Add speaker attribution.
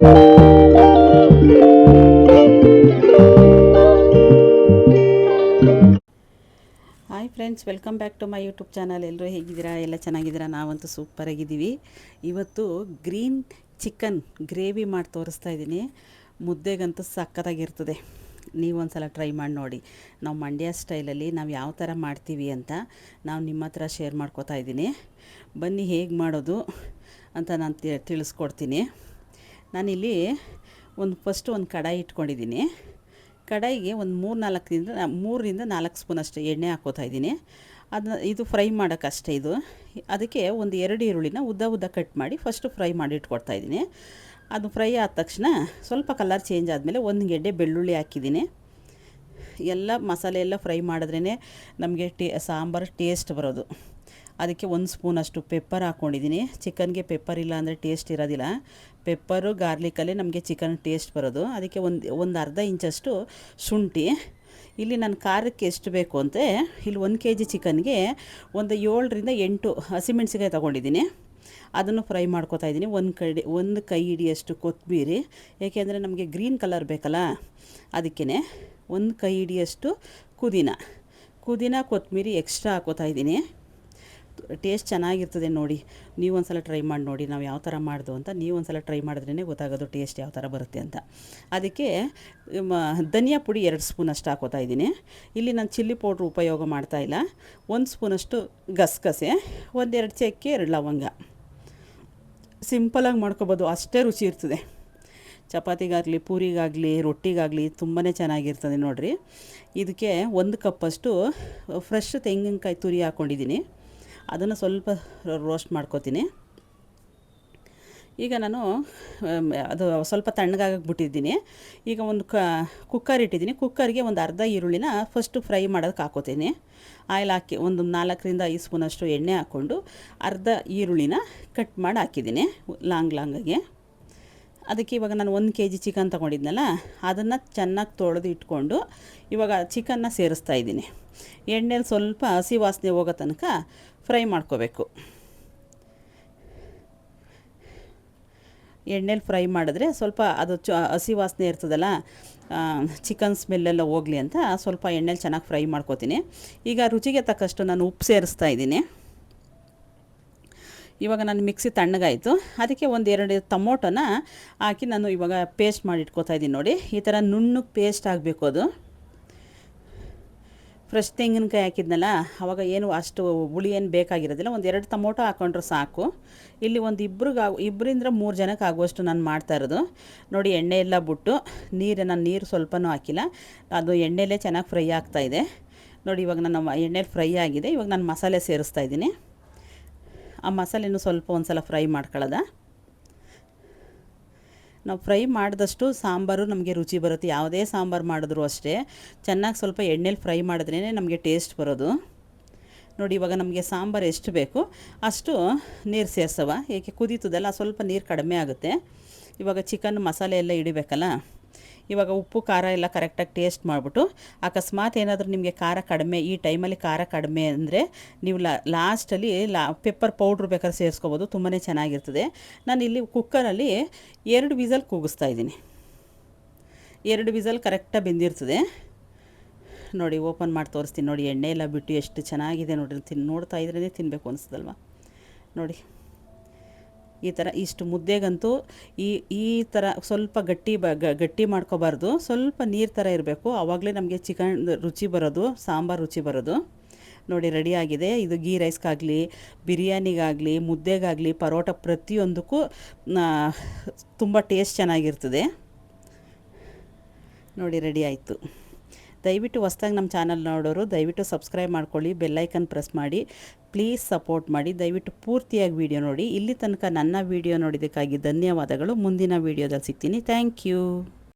Speaker 1: Hi friends, welcome back to my YouTube channel. ಎಲ್ಲರೂ ಹೇಗಿದ್ದೀರಾ? ಎಲ್ಲ ಚೆನ್ನಾಗಿದ್ದೀರಾ? ನಾವಂತೂ ಸೂಪರಾಗಿದ್ದೀವಿ. ಇವತ್ತು ಗ್ರೀನ್ ಚಿಕನ್ ಗ್ರೇವಿ ಮಾಡಿ ತೋರಿಸ್ತಾ ಇದ್ದೀನಿ. ಮುದ್ದೆಗಂತೂ ಸಕ್ಕತ್ತಾಗಿರ್ತದೆ. ನೀವು ಒಂದು ಸಲ ಟ್ರೈ ಮಾಡಿ ನೋಡಿ. ನಾವು ಮಂಡ್ಯ ಸ್ಟೈಲಲ್ಲಿ ನಾವು ಯಾವ ಥರ ಮಾಡ್ತೀವಿ ಅಂತ ನಾವು ನಿಮ್ಮ ಹತ್ರ ಶೇರ್ ಮಾಡ್ಕೋತಾ ಇದ್ದೀನಿ. ಬನ್ನಿ ಹೇಗೆ ಮಾಡೋದು ಅಂತ ನಾನು ತಿಳಿಸ್ಕೊಡ್ತೀನಿ. ನಾನಿಲ್ಲಿ ಫಸ್ಟು ಒಂದು ಕಡಾಯಿ ಇಟ್ಕೊಂಡಿದ್ದೀನಿ. ಕಡಾಯಿಗೆ ಒಂದು 3ರಿಂದ 4 ಸ್ಪೂನ್ ಅಷ್ಟು ಎಣ್ಣೆ ಹಾಕೋತಾ ಇದ್ದೀನಿ. ಇದು ಫ್ರೈ ಮಾಡೋಕ್ಕಷ್ಟೇ. ಅದಕ್ಕೆ ಒಂದು 2 ಈರುಳ್ಳಿನ ಉದ್ದ ಕಟ್ ಮಾಡಿ ಫಸ್ಟು ಫ್ರೈ ಮಾಡಿ ಇಟ್ಕೊಡ್ತಾ ಇದ್ದೀನಿ. ಅದು ಫ್ರೈ ಆದ ತಕ್ಷಣ ಸ್ವಲ್ಪ ಕಲರ್ ಚೇಂಜ್ ಆದಮೇಲೆ 1 ಗೆಡ್ಡೆ ಬೆಳ್ಳುಳ್ಳಿ ಹಾಕಿದ್ದೀನಿ. ಎಲ್ಲ ಮಸಾಲೆ ಎಲ್ಲ ಫ್ರೈ ಮಾಡಿದ್ರೇ ನಮಗೆ ಸಾಂಬಾರು ಟೇಸ್ಟ್ ಬರೋದು. ಅದಕ್ಕೆ 1 ಸ್ಪೂನಷ್ಟು ಪೆಪ್ಪರ್ ಹಾಕ್ಕೊಂಡಿದ್ದೀನಿ. ಚಿಕನ್ಗೆ ಪೆಪ್ಪರ್ ಇಲ್ಲ ಅಂದರೆ ಟೇಸ್ಟ್ ಇರೋದಿಲ್ಲ. ಪೆಪ್ಪರು ಗಾರ್ಲಿಕಲ್ಲೇ ನಮಗೆ ಚಿಕನ್ ಟೇಸ್ಟ್ ಬರೋದು. ಅದಕ್ಕೆ ಒಂದು ಅರ್ಧ ಇಂಚಷ್ಟು ಶುಂಠಿ. ಇಲ್ಲಿ ನಾನು ಖಾರಕ್ಕೆ ಎಷ್ಟು ಬೇಕು ಅಂತ ಇಲ್ಲಿ 1 kg ಚಿಕನ್ಗೆ ಒಂದು 7ರಿಂದ 8 ಹಸಿಮೆಣ್ಸಿಕಾಯಿ ತೊಗೊಂಡಿದ್ದೀನಿ. ಅದನ್ನು ಫ್ರೈ ಮಾಡ್ಕೊತಾ ಇದ್ದೀನಿ. ಒಂದು ಕೈ ಹಿಡಿಯಷ್ಟು ಕೊತ್ತಂಬರಿ, ಏಕೆಂದರೆ ನಮಗೆ ಗ್ರೀನ್ ಕಲರ್ ಬೇಕಲ್ಲ, ಅದಕ್ಕೇ 1 ಕೈ ಹಿಡಿಯಷ್ಟು ಪುದೀನ ಕೊತ್ತಂಬರಿ ಎಕ್ಸ್ಟ್ರಾ ಹಾಕೋತಾ ಇದ್ದೀನಿ. ಟೇಸ್ಟ್ ಚೆನ್ನಾಗಿರ್ತದೆ ನೋಡಿ. ನೀವು ಒಂದು ಸಲ ಟ್ರೈ ಮಾಡಿ ನೋಡಿ ನಾವು ಯಾವ ಥರ ಮಾಡ್ದು ಅಂತ. ನೀವು ಒಂದು ಸಲ ಟ್ರೈ ಮಾಡಿದ್ರೇ ಗೊತ್ತಾಗೋದು ಟೇಸ್ಟ್ ಯಾವ ಥರ ಬರುತ್ತೆ ಅಂತ. ಅದಕ್ಕೆ ಧನಿಯಾ ಪುಡಿ 2 ಸ್ಪೂನ್ ಅಷ್ಟು ಹಾಕೋತಾ ಇದ್ದೀನಿ. ಇಲ್ಲಿ ನಾನು ಚಿಲ್ಲಿ ಪೌಡ್ರ್ ಉಪಯೋಗ ಮಾಡ್ತಾಯಿಲ್ಲ. 1 ಸ್ಪೂನಷ್ಟು ಗಸಗಸೆ, 1-2 ಚಕ್ಕೆ, 2 ಲವಂಗ. ಸಿಂಪಲಾಗಿ ಮಾಡ್ಕೊಬೋದು, ಅಷ್ಟೇ ರುಚಿ ಇರ್ತದೆ. ಚಪಾತಿಗಾಗಲಿ, ಪೂರಿಗಾಗಲಿ, ರೊಟ್ಟಿಗಾಗಲಿ ತುಂಬಾ ಚೆನ್ನಾಗಿರ್ತದೆ ನೋಡಿರಿ. ಇದಕ್ಕೆ 1 ಕಪ್ಪಷ್ಟು ಫ್ರೆಶ್ ತೆಂಗಿನಕಾಯಿ ತುರಿ ಹಾಕ್ಕೊಂಡಿದ್ದೀನಿ. ಅದನ್ನು ಸ್ವಲ್ಪ ರೋಸ್ಟ್ ಮಾಡ್ಕೋತೀನಿ. ಈಗ ನಾನು ಅದು ಸ್ವಲ್ಪ ತಣ್ಣಗಾಗಕ್ಕೆ ಬಿಟ್ಟಿದ್ದೀನಿ. ಈಗ ಒಂದು ಕುಕ್ಕರ್ ಇಟ್ಟಿದ್ದೀನಿ. ಕುಕ್ಕರ್ಗೆ ಒಂದು ಅರ್ಧ ಈರುಳ್ಳಿನ ಫಸ್ಟು ಫ್ರೈ ಮಾಡೋದಕ್ಕೆ ಹಾಕೋತೀನಿ. ಆಯಿಲ್ ಹಾಕಿ ಒಂದು 4ರಿಂದ 5 ಸ್ಪೂನಷ್ಟು ಎಣ್ಣೆ ಹಾಕ್ಕೊಂಡು ಅರ್ಧ ಈರುಳ್ಳಿನ ಕಟ್ ಮಾಡಿ ಹಾಕಿದ್ದೀನಿ ಲಾಂಗಾಗಿ. ಅದಕ್ಕೆ ಇವಾಗ ನಾನು 1 kg ಚಿಕನ್ ತೊಗೊಂಡಿದ್ನಲ್ಲ, ಅದನ್ನು ಚೆನ್ನಾಗಿ ತೊಳೆದು ಇಟ್ಕೊಂಡು ಇವಾಗ ಚಿಕನ್ನ ಸೇರಿಸ್ತಾ ಇದ್ದೀನಿ. ಎಣ್ಣೆಲಿ ಸ್ವಲ್ಪ ಹಸಿ ವಾಸನೆ ಹೋಗೋ ತನಕ ಫ್ರೈ ಮಾಡ್ಕೋಬೇಕು. ಎಣ್ಣೆಲಿ ಫ್ರೈ ಮಾಡಿದ್ರೆ ಸ್ವಲ್ಪ ಅದು ಹಸಿ ವಾಸನೆ ಇರ್ತದಲ್ಲ, ಚಿಕನ್ ಸ್ಮೆಲ್ಲೆಲ್ಲ ಹೋಗಲಿ ಅಂತ ಸ್ವಲ್ಪ ಎಣ್ಣೆಲಿ ಚೆನ್ನಾಗಿ ಫ್ರೈ ಮಾಡ್ಕೋತೀನಿ. ಈಗ ರುಚಿಗೆ ತಕ್ಕಷ್ಟು ನಾನು ಉಪ್ಪು ಸೇರಿಸ್ತಾ ಇದ್ದೀನಿ. ಇವಾಗ ನಾನು ಮಿಕ್ಸಿ ತಣ್ಣಗಾಯಿತು. ಅದಕ್ಕೆ 1-2 ಟೊಮೊಟೊನ ಹಾಕಿ ನಾನು ಇವಾಗ ಪೇಸ್ಟ್ ಮಾಡಿ ಇಟ್ಕೋತಾ ಇದ್ದೀನಿ. ನೋಡಿ, ಈ ಥರ ನುಣ್ಣಗೆ ಪೇಸ್ಟ್ ಆಗಬೇಕು. ಅದು ಫ್ರೆಶ್ ತೆಂಗಿನಕಾಯಿ ಹಾಕಿದ್ನಲ್ಲ, ಆವಾಗ ಏನು ಅಷ್ಟು ಹುಳಿ ಏನು ಬೇಕಾಗಿರೋದಿಲ್ಲ. 1-2 ಟೊಮೊಟೊ ಹಾಕ್ಕೊಂಡ್ರೆ ಸಾಕು. ಇಲ್ಲಿ 2-3 ಜನಕ್ಕೆ ಆಗುವಷ್ಟು ನಾನು ಮಾಡ್ತಾಯಿರೋದು. ನೋಡಿ, ಎಣ್ಣೆ ಎಲ್ಲ ಬಿಟ್ಟು ನಾನು ನೀರು ಸ್ವಲ್ಪನೂ ಹಾಕಿಲ್ಲ. ಅದು ಎಣ್ಣೆಲೇ ಚೆನ್ನಾಗಿ ಫ್ರೈ ಆಗ್ತಾಯಿದೆ ನೋಡಿ. ಇವಾಗ ನನ್ನ ಎಣ್ಣೆಲಿ ಫ್ರೈ ಆಗಿದೆ. ಇವಾಗ ನಾನು ಮಸಾಲೆ ಸೇರಿಸ್ತಾ ಇದ್ದೀನಿ. ಆ ಮಸಾಲೆನೂ ಸ್ವಲ್ಪ ಒಂದು ಸಲ ಫ್ರೈ ಮಾಡ್ಕೊಳ್ಳೋದ. ನಾವು ಫ್ರೈ ಮಾಡಿದಷ್ಟು ಸಾಂಬಾರು ನಮಗೆ ರುಚಿ ಬರುತ್ತೆ. ಯಾವುದೇ ಸಾಂಬಾರು ಮಾಡಿದ್ರೂ ಅಷ್ಟೇ ಚೆನ್ನಾಗಿ ಸ್ವಲ್ಪ ಎಣ್ಣೆಲಿ ಫ್ರೈ ಮಾಡಿದ್ರೇ ನಮಗೆ ಟೇಸ್ಟ್ ಬರೋದು. ನೋಡಿ, ಇವಾಗ ನಮಗೆ ಸಾಂಬಾರು ಎಷ್ಟು ಬೇಕು ಅಷ್ಟು ನೀರು ಸೇರಿಸವ. ಏಕೆ ಕುದೀತದಲ್ಲ, ಸ್ವಲ್ಪ ನೀರು ಕಡಿಮೆ ಆಗುತ್ತೆ. ಇವಾಗ ಚಿಕನ್ ಮಸಾಲೆ ಎಲ್ಲ ಹಿಡಿಬೇಕಲ್ಲ. ಇವಾಗ ಉಪ್ಪು ಖಾರ ಎಲ್ಲ ಕರೆಕ್ಟಾಗಿ ಟೇಸ್ಟ್ ಮಾಡಿಬಿಟ್ಟು, ಅಕಸ್ಮಾತ್ ಏನಾದರೂ ನಿಮಗೆ ಖಾರ ಕಡಿಮೆ, ಈ ಟೈಮಲ್ಲಿ ಖಾರ ಕಡಿಮೆ ಅಂದರೆ ನೀವು ಲಾಸ್ಟಲ್ಲಿ ಪೆಪ್ಪರ್ ಪೌಡ್ರ್ ಬೇಕಾದ್ರೆ ಸೇರಿಸ್ಕೋಬೋದು. ತುಂಬಾ ಚೆನ್ನಾಗಿರ್ತದೆ. ನಾನು ಇಲ್ಲಿ ಕುಕ್ಕರಲ್ಲಿ 2 ವಿಸಲ್ ಕೂಗಿಸ್ತಾ ಇದ್ದೀನಿ. 2 ವಿಸಲ್ ಕರೆಕ್ಟಾಗಿ ಬೆಂದಿರ್ತದೆ. ನೋಡಿ, ಓಪನ್ ಮಾಡಿ ತೋರಿಸ್ತೀನಿ. ನೋಡಿ, ಎಣ್ಣೆ ಎಲ್ಲ ಬಿಟ್ಟು ಎಷ್ಟು ಚೆನ್ನಾಗಿದೆ ನೋಡಿ. ನೋಡ್ತಾ ಇದ್ರೇ ತಿನ್ನಬೇಕು ಅನಿಸ್ತದಲ್ವ. ನೋಡಿ, ಈ ಥರ ಇಷ್ಟು ಮುದ್ದೆಗಂತೂ ಈ ಥರ ಸ್ವಲ್ಪ ಗಟ್ಟಿ ಮಾಡ್ಕೋಬಾರ್ದು. ಸ್ವಲ್ಪ ನೀರು ಥರ ಇರಬೇಕು. ಆವಾಗಲೇ ನಮಗೆ ಚಿಕನ್ ರುಚಿ ಬರೋದು, ಸಾಂಬಾರು ರುಚಿ ಬರೋದು. ನೋಡಿ, ರೆಡಿಯಾಗಿದೆ. ಇದು ಗೀ ರೈಸ್ಗಾಗಲಿ, ಬಿರಿಯಾನಿಗಾಗಲಿ, ಮುದ್ದೆಗಾಗಲಿ, ಪರೋಟ ಪ್ರತಿಯೊಂದಕ್ಕೂ ತುಂಬ ಟೇಸ್ಟ್ ಚೆನ್ನಾಗಿರ್ತದೆ. ನೋಡಿ, ರೆಡಿ ಆಯಿತು. ದಯವಿಟ್ಟು ಹೊಸ್ದಾಗಿ ನಮ್ಮ ಚಾನಲ್ ನೋಡೋರು ದಯವಿಟ್ಟು ಸಬ್ಸ್ಕ್ರೈಬ್ ಮಾಡ್ಕೊಳ್ಳಿ, ಬೆಲ್ಲೈಕನ್ ಪ್ರೆಸ್ ಮಾಡಿ, ಪ್ಲೀಸ್ ಸಪೋರ್ಟ್ ಮಾಡಿ. ದಯವಿಟ್ಟು ಪೂರ್ತಿಯಾಗಿ ವಿಡಿಯೋ ನೋಡಿ. ಇಲ್ಲಿ ತನಕ ನನ್ನ ವಿಡಿಯೋ ನೋಡಿದ್ದಕ್ಕಾಗಿ ಧನ್ಯವಾದಗಳು. ಮುಂದಿನ ವಿಡಿಯೋದಲ್ಲಿ ಸಿಗ್ತೀನಿ. Thank you.